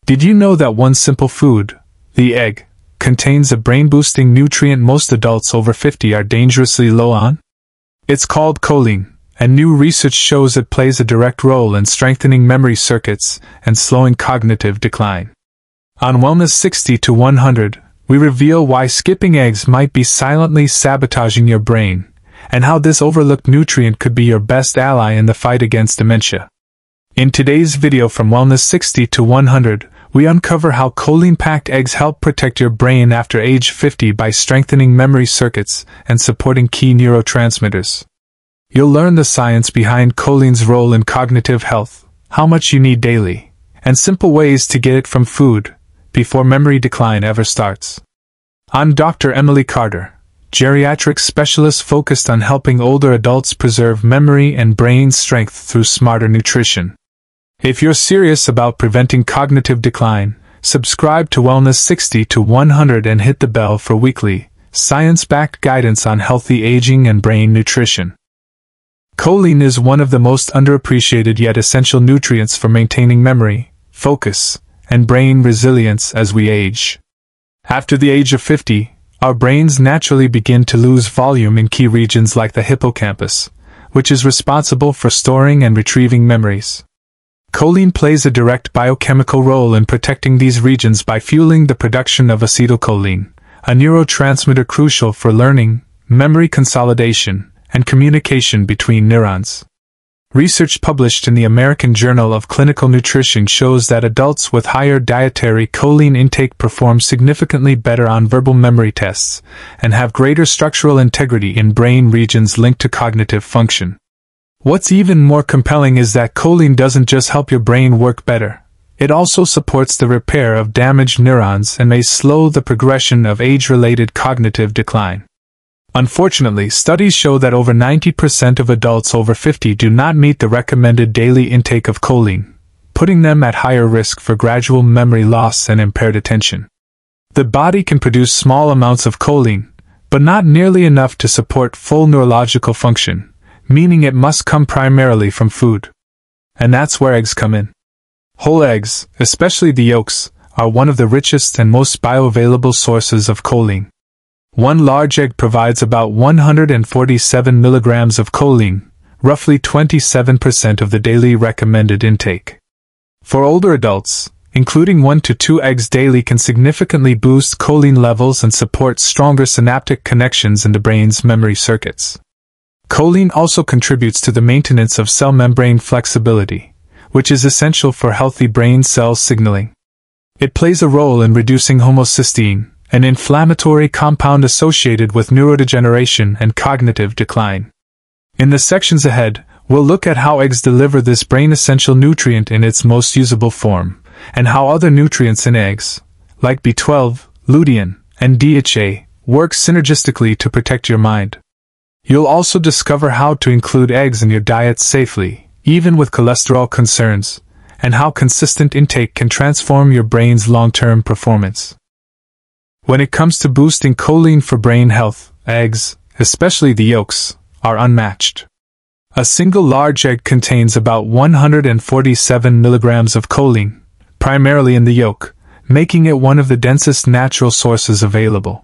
Did you know that one simple food, the egg, contains a brain-boosting nutrient most adults over 50 are dangerously low on? It's called choline, and new research shows it plays a direct role in strengthening memory circuits and slowing cognitive decline. On Wellness 60 to 100, we reveal why skipping eggs might be silently sabotaging your brain, and how this overlooked nutrient could be your best ally in the fight against dementia. In today's video from Wellness 60 to 100, we uncover how choline-packed eggs help protect your brain after age 50 by strengthening memory circuits and supporting key neurotransmitters. You'll learn the science behind choline's role in cognitive health, how much you need daily, and simple ways to get it from food before memory decline ever starts. I'm Dr. Emily Carter, geriatric specialist focused on helping older adults preserve memory and brain strength through smarter nutrition. If you're serious about preventing cognitive decline, subscribe to Wellness 60 to 100 and hit the bell for weekly, science-backed guidance on healthy aging and brain nutrition. Choline is one of the most underappreciated yet essential nutrients for maintaining memory, focus, and brain resilience as we age. After the age of 50, our brains naturally begin to lose volume in key regions like the hippocampus, which is responsible for storing and retrieving memories. Choline plays a direct biochemical role in protecting these regions by fueling the production of acetylcholine, a neurotransmitter crucial for learning, memory consolidation, and communication between neurons. Research published in the American Journal of Clinical Nutrition shows that adults with higher dietary choline intake perform significantly better on verbal memory tests and have greater structural integrity in brain regions linked to cognitive function. What's even more compelling is that choline doesn't just help your brain work better, it also supports the repair of damaged neurons and may slow the progression of age-related cognitive decline. Unfortunately, studies show that over 90% of adults over 50 do not meet the recommended daily intake of choline, putting them at higher risk for gradual memory loss and impaired attention. The body can produce small amounts of choline, but not nearly enough to support full neurological function, meaning it must come primarily from food. And that's where eggs come in. Whole eggs, especially the yolks, are one of the richest and most bioavailable sources of choline. One large egg provides about 147 milligrams of choline, roughly 27% of the daily recommended intake. For older adults, including 1 to 2 eggs daily can significantly boost choline levels and support stronger synaptic connections in the brain's memory circuits. Choline also contributes to the maintenance of cell membrane flexibility, which is essential for healthy brain cell signaling. It plays a role in reducing homocysteine, an inflammatory compound associated with neurodegeneration and cognitive decline. In the sections ahead, we'll look at how eggs deliver this brain-essential nutrient in its most usable form, and how other nutrients in eggs, like B12, lutein, and DHA, work synergistically to protect your mind. You'll also discover how to include eggs in your diet safely, even with cholesterol concerns, and how consistent intake can transform your brain's long-term performance. When it comes to boosting choline for brain health, eggs, especially the yolks, are unmatched. A single large egg contains about 147 milligrams of choline, primarily in the yolk, making it one of the densest natural sources available.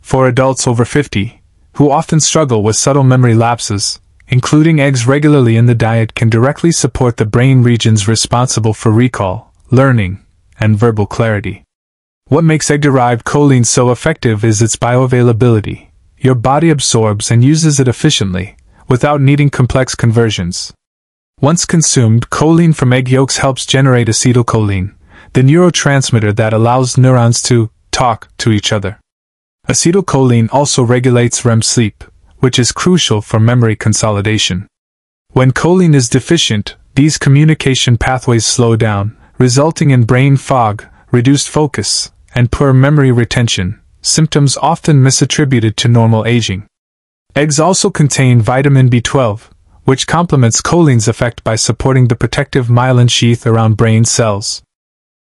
For adults over 50, who often struggle with subtle memory lapses, including eggs regularly in the diet can directly support the brain regions responsible for recall, learning, and verbal clarity. What makes egg-derived choline so effective is its bioavailability. Your body absorbs and uses it efficiently, without needing complex conversions. Once consumed, choline from egg yolks helps generate acetylcholine, the neurotransmitter that allows neurons to talk to each other. Acetylcholine also regulates REM sleep, which is crucial for memory consolidation. When choline is deficient, these communication pathways slow down, resulting in brain fog, reduced focus, and poor memory retention, symptoms often misattributed to normal aging. Eggs also contain vitamin B12, which complements choline's effect by supporting the protective myelin sheath around brain cells.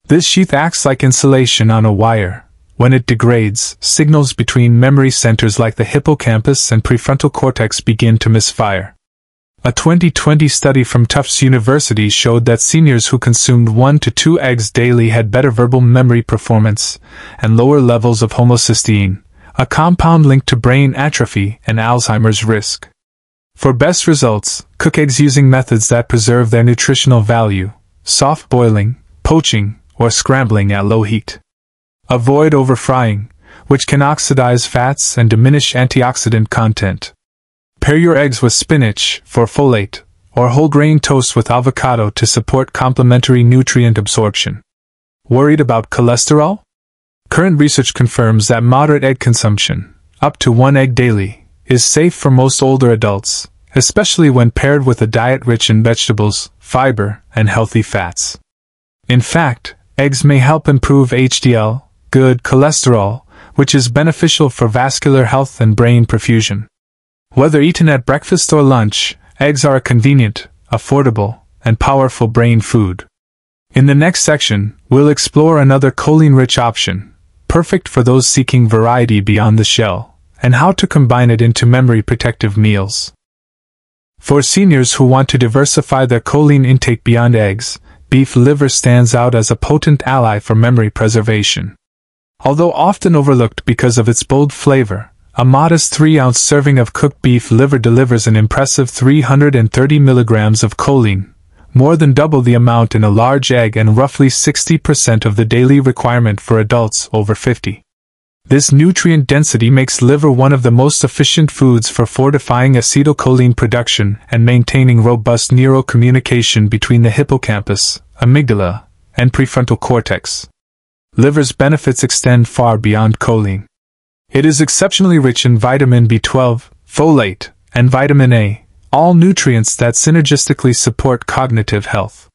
This sheath acts like insulation on a wire. When it degrades, signals between memory centers like the hippocampus and prefrontal cortex begin to misfire. A 2020 study from Tufts University showed that seniors who consumed 1 to 2 eggs daily had better verbal memory performance and lower levels of homocysteine, a compound linked to brain atrophy and Alzheimer's risk. For best results, cook eggs using methods that preserve their nutritional value: soft boiling, poaching, or scrambling at low heat. Avoid overfrying, which can oxidize fats and diminish antioxidant content. Pair your eggs with spinach for folate, or whole grain toast with avocado to support complementary nutrient absorption. Worried about cholesterol? Current research confirms that moderate egg consumption, up to 1 egg daily, is safe for most older adults, especially when paired with a diet rich in vegetables, fiber, and healthy fats. In fact, eggs may help improve HDL, good cholesterol, which is beneficial for vascular health and brain perfusion. Whether eaten at breakfast or lunch, eggs are a convenient, affordable, and powerful brain food. In the next section, we'll explore another choline-rich option, perfect for those seeking variety beyond the shell, and how to combine it into memory-protective meals. For seniors who want to diversify their choline intake beyond eggs, beef liver stands out as a potent ally for memory preservation. Although often overlooked because of its bold flavor, a modest 3-ounce serving of cooked beef liver delivers an impressive 330 milligrams of choline, more than double the amount in a large egg and roughly 60% of the daily requirement for adults over 50. This nutrient density makes liver one of the most efficient foods for fortifying acetylcholine production and maintaining robust neurocommunication between the hippocampus, amygdala, and prefrontal cortex. Liver's benefits extend far beyond choline. It is exceptionally rich in vitamin B12, folate, and vitamin A, all nutrients that synergistically support cognitive health.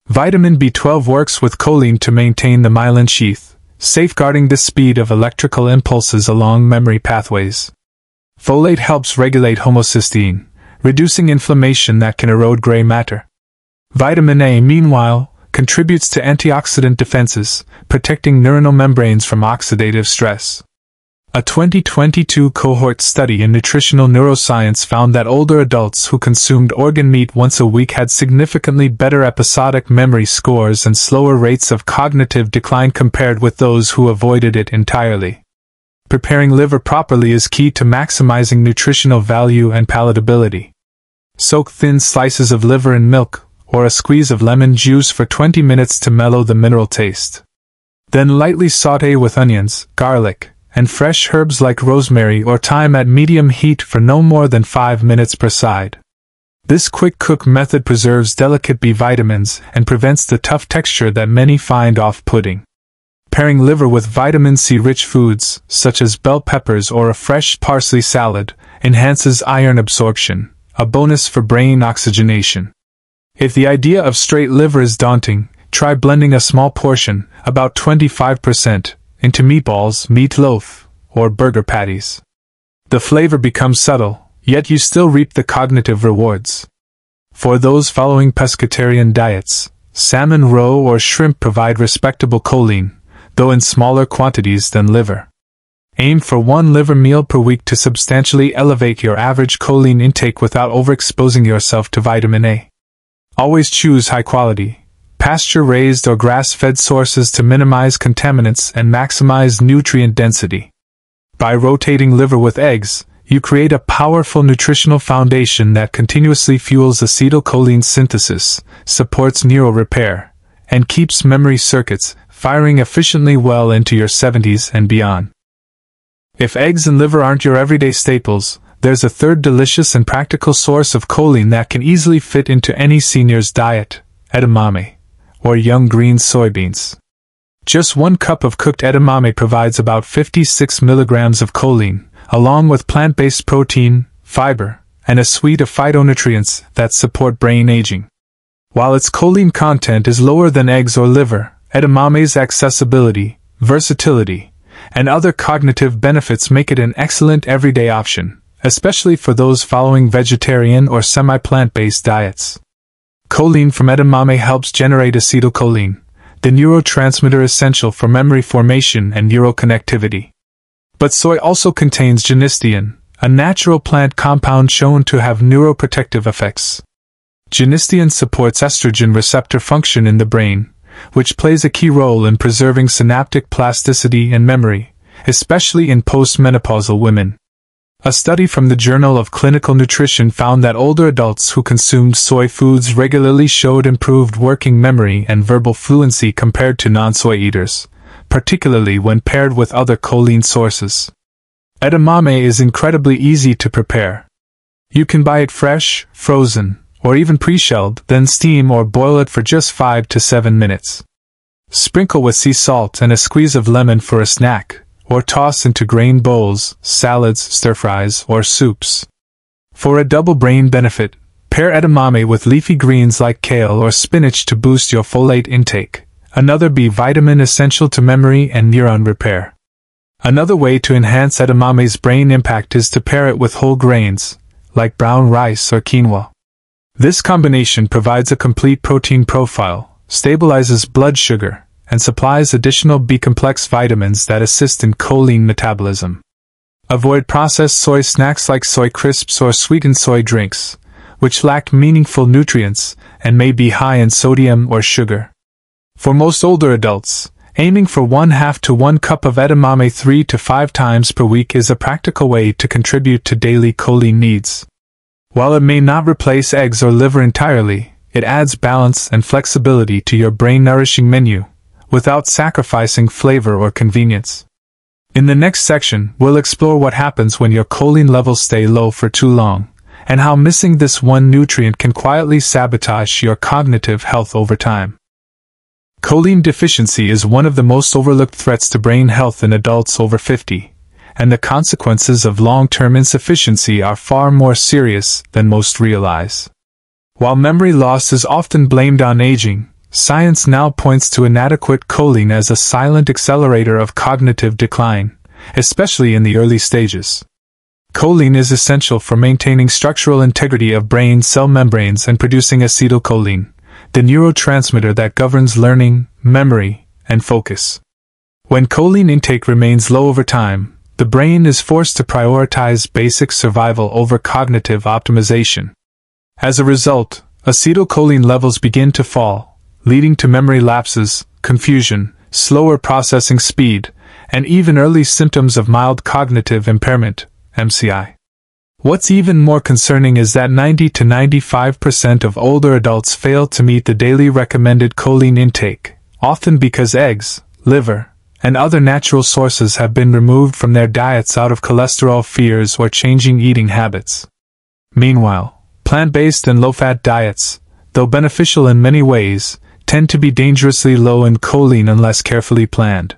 Vitamin B12 works with choline to maintain the myelin sheath, safeguarding the speed of electrical impulses along memory pathways. Folate helps regulate homocysteine, reducing inflammation that can erode gray matter. Vitamin A, meanwhile, contributes to antioxidant defenses, protecting neuronal membranes from oxidative stress. A 2022 cohort study in nutritional neuroscience found that older adults who consumed organ meat once a week had significantly better episodic memory scores and slower rates of cognitive decline compared with those who avoided it entirely. Preparing liver properly is key to maximizing nutritional value and palatability. Soak thin slices of liver in milk, or a squeeze of lemon juice for 20 minutes to mellow the mineral taste. Then lightly saute with onions, garlic, and fresh herbs like rosemary or thyme at medium heat for no more than 5 minutes per side. This quick cook method preserves delicate B vitamins and prevents the tough texture that many find off-putting. Pairing liver with vitamin C-rich foods, such as bell peppers or a fresh parsley salad, enhances iron absorption, a bonus for brain oxygenation. If the idea of straight liver is daunting, try blending a small portion, about 25%, into meatballs, meatloaf, or burger patties. The flavor becomes subtle, yet you still reap the cognitive rewards. For those following pescatarian diets, salmon roe or shrimp provide respectable choline, though in smaller quantities than liver. Aim for 1 liver meal per week to substantially elevate your average choline intake without overexposing yourself to vitamin A. Always choose high-quality, pasture-raised or grass-fed sources to minimize contaminants and maximize nutrient density. By rotating liver with eggs, you create a powerful nutritional foundation that continuously fuels acetylcholine synthesis, supports neural repair, and keeps memory circuits firing efficiently well into your 70s and beyond. If eggs and liver aren't your everyday staples, there's a third delicious and practical source of choline that can easily fit into any senior's diet: edamame, or young green soybeans. Just 1 cup of cooked edamame provides about 56 milligrams of choline, along with plant-based protein, fiber, and a suite of phytonutrients that support brain aging. While its choline content is lower than eggs or liver, edamame's accessibility, versatility, and other cognitive benefits make it an excellent everyday option, especially for those following vegetarian or semi-plant-based diets. Choline from edamame helps generate acetylcholine, the neurotransmitter essential for memory formation and neural connectivity. But soy also contains genistein, a natural plant compound shown to have neuroprotective effects. Genistein supports estrogen receptor function in the brain, which plays a key role in preserving synaptic plasticity and memory, especially in postmenopausal women. A study from the Journal of Clinical Nutrition found that older adults who consumed soy foods regularly showed improved working memory and verbal fluency compared to non-soy eaters, particularly when paired with other choline sources. Edamame is incredibly easy to prepare. You can buy it fresh, frozen, or even pre-shelled, then steam or boil it for just 5 to 7 minutes. Sprinkle with sea salt and a squeeze of lemon for a snack, or toss into grain bowls, salads, stir-fries, or soups. For a double brain benefit, pair edamame with leafy greens like kale or spinach to boost your folate intake, another B vitamin essential to memory and neuron repair. Another way to enhance edamame's brain impact is to pair it with whole grains, like brown rice or quinoa. This combination provides a complete protein profile, stabilizes blood sugar, and supplies additional B-complex vitamins that assist in choline metabolism. Avoid processed soy snacks like soy crisps or sweetened soy drinks, which lack meaningful nutrients and may be high in sodium or sugar. For most older adults, aiming for 1/2 to 1 cup of edamame 3 to 5 times per week is a practical way to contribute to daily choline needs. While it may not replace eggs or liver entirely, it adds balance and flexibility to your brain-nourishing menu, without sacrificing flavor or convenience. In the next section, we'll explore what happens when your choline levels stay low for too long, and how missing this one nutrient can quietly sabotage your cognitive health over time. Choline deficiency is one of the most overlooked threats to brain health in adults over 50, and the consequences of long-term insufficiency are far more serious than most realize. While memory loss is often blamed on aging, science now points to inadequate choline as a silent accelerator of cognitive decline, especially in the early stages. Choline is essential for maintaining structural integrity of brain cell membranes and producing acetylcholine, the neurotransmitter that governs learning, memory, and focus. When choline intake remains low over time, the brain is forced to prioritize basic survival over cognitive optimization. As a result, acetylcholine levels begin to fall, leading to memory lapses, confusion, slower processing speed, and even early symptoms of mild cognitive impairment, MCI. What's even more concerning is that 90 to 95% of older adults fail to meet the daily recommended choline intake, often because eggs, liver, and other natural sources have been removed from their diets out of cholesterol fears or changing eating habits. Meanwhile, plant-based and low-fat diets, though beneficial in many ways, tend to be dangerously low in choline unless carefully planned.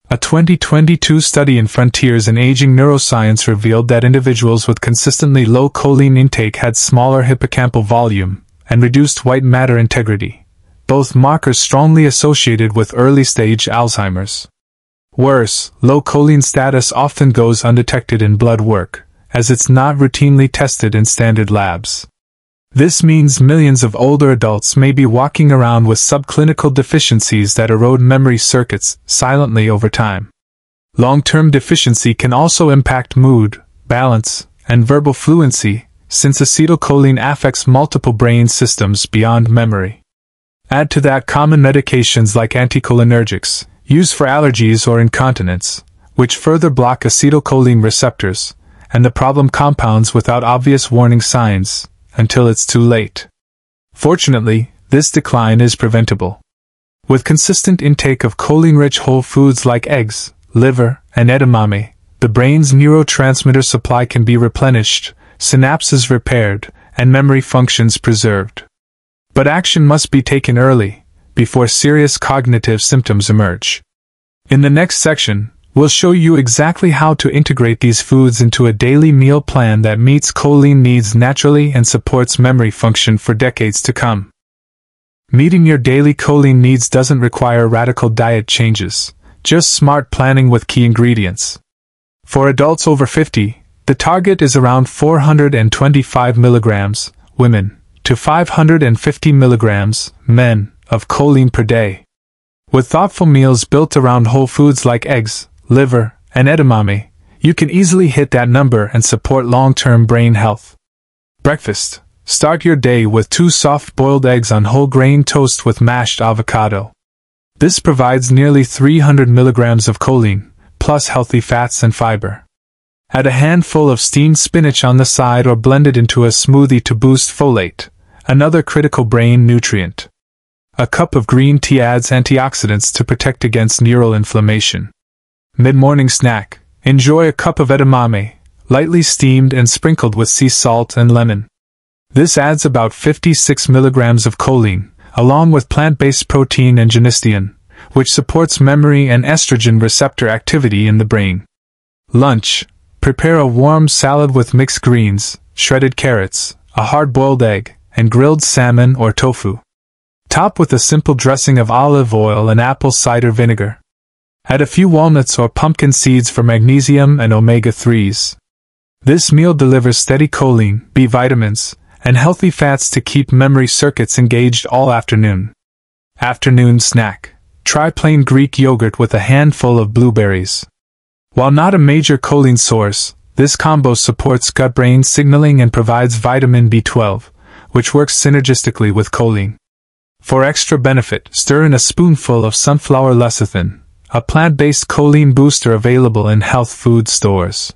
A 2022 study in Frontiers in Aging Neuroscience revealed that individuals with consistently low choline intake had smaller hippocampal volume and reduced white matter integrity, both markers strongly associated with early-stage Alzheimer's. Worse, low choline status often goes undetected in blood work, as it's not routinely tested in standard labs. This means millions of older adults may be walking around with subclinical deficiencies that erode memory circuits silently over time. Long-term deficiency can also impact mood, balance, and verbal fluency, since acetylcholine affects multiple brain systems beyond memory. Add to that common medications like anticholinergics, used for allergies or incontinence, which further block acetylcholine receptors, and the problem compounds without obvious warning signs, until it's too late. Fortunately, this decline is preventable. With consistent intake of choline-rich whole foods like eggs, liver, and edamame, the brain's neurotransmitter supply can be replenished, synapses repaired, and memory functions preserved. But action must be taken early, before serious cognitive symptoms emerge. In the next section, we'll show you exactly how to integrate these foods into a daily meal plan that meets choline needs naturally and supports memory function for decades to come. Meeting your daily choline needs doesn't require radical diet changes, just smart planning with key ingredients. For adults over 50, the target is around 425 milligrams, women, to 550 milligrams, men, of choline per day. With thoughtful meals built around whole foods like eggs, liver, and edamame, you can easily hit that number and support long-term brain health. Breakfast. Start your day with 2 soft-boiled eggs on whole grain toast with mashed avocado. This provides nearly 300 milligrams of choline, plus healthy fats and fiber. Add a handful of steamed spinach on the side or blend it into a smoothie to boost folate, another critical brain nutrient. A cup of green tea adds antioxidants to protect against neural inflammation. Mid-morning snack. Enjoy a cup of edamame, lightly steamed and sprinkled with sea salt and lemon. This adds about 56 milligrams of choline, along with plant-based protein and genistein, which supports memory and estrogen receptor activity in the brain. Lunch. Prepare a warm salad with mixed greens, shredded carrots, a hard-boiled egg, and grilled salmon or tofu. Top with a simple dressing of olive oil and apple cider vinegar. Add a few walnuts or pumpkin seeds for magnesium and omega-3s. This meal delivers steady choline, B vitamins, and healthy fats to keep memory circuits engaged all afternoon. Afternoon snack. Try plain Greek yogurt with a handful of blueberries. While not a major choline source, this combo supports gut-brain signaling and provides vitamin B12, which works synergistically with choline. For extra benefit, stir in a spoonful of sunflower lecithin, a plant-based choline booster available in health food stores.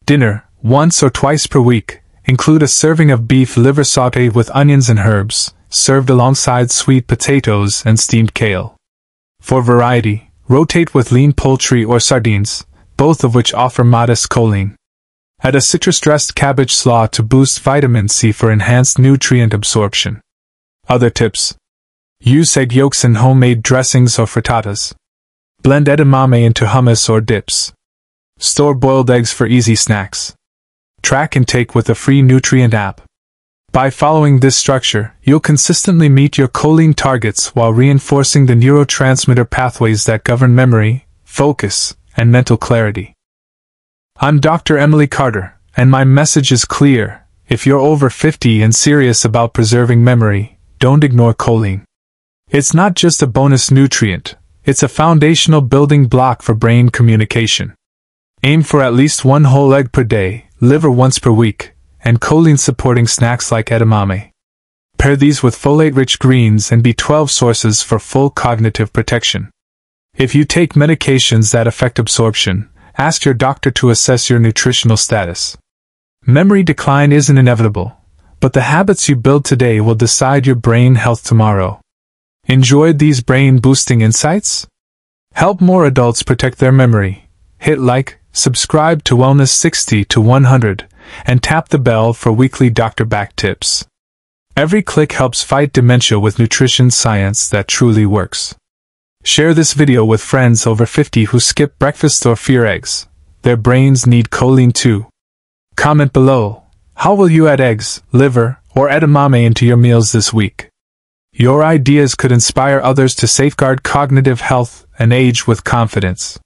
Dinner. Once or twice per week, include a serving of beef liver sautéed with onions and herbs, served alongside sweet potatoes and steamed kale. For variety, rotate with lean poultry or sardines, both of which offer modest choline. Add a citrus-dressed cabbage slaw to boost vitamin C for enhanced nutrient absorption. Other tips. Use egg yolks in homemade dressings or frittatas. Blend edamame into hummus or dips. Store boiled eggs for easy snacks. Track intake with a free nutrient app. By following this structure, you'll consistently meet your choline targets while reinforcing the neurotransmitter pathways that govern memory, focus, and mental clarity. I'm Dr. Emily Carter, and my message is clear. If you're over 50 and serious about preserving memory, don't ignore choline. It's not just a bonus nutrient, it's a foundational building block for brain communication. Aim for at least 1 whole egg per day, liver once per week, and choline-supporting snacks like edamame. Pair these with folate-rich greens and B12 sources for full cognitive protection. If you take medications that affect absorption, ask your doctor to assess your nutritional status. Memory decline isn't inevitable, but the habits you build today will decide your brain health tomorrow. Enjoyed these brain-boosting insights? Help more adults protect their memory. Hit like, subscribe to Wellness 60 to 100, and tap the bell for weekly doctor-backed tips. Every click helps fight dementia with nutrition science that truly works. Share this video with friends over 50 who skip breakfast or fear eggs. Their brains need choline too. Comment below, how will you add eggs, liver, or edamame into your meals this week? Your ideas could inspire others to safeguard cognitive health and age with confidence.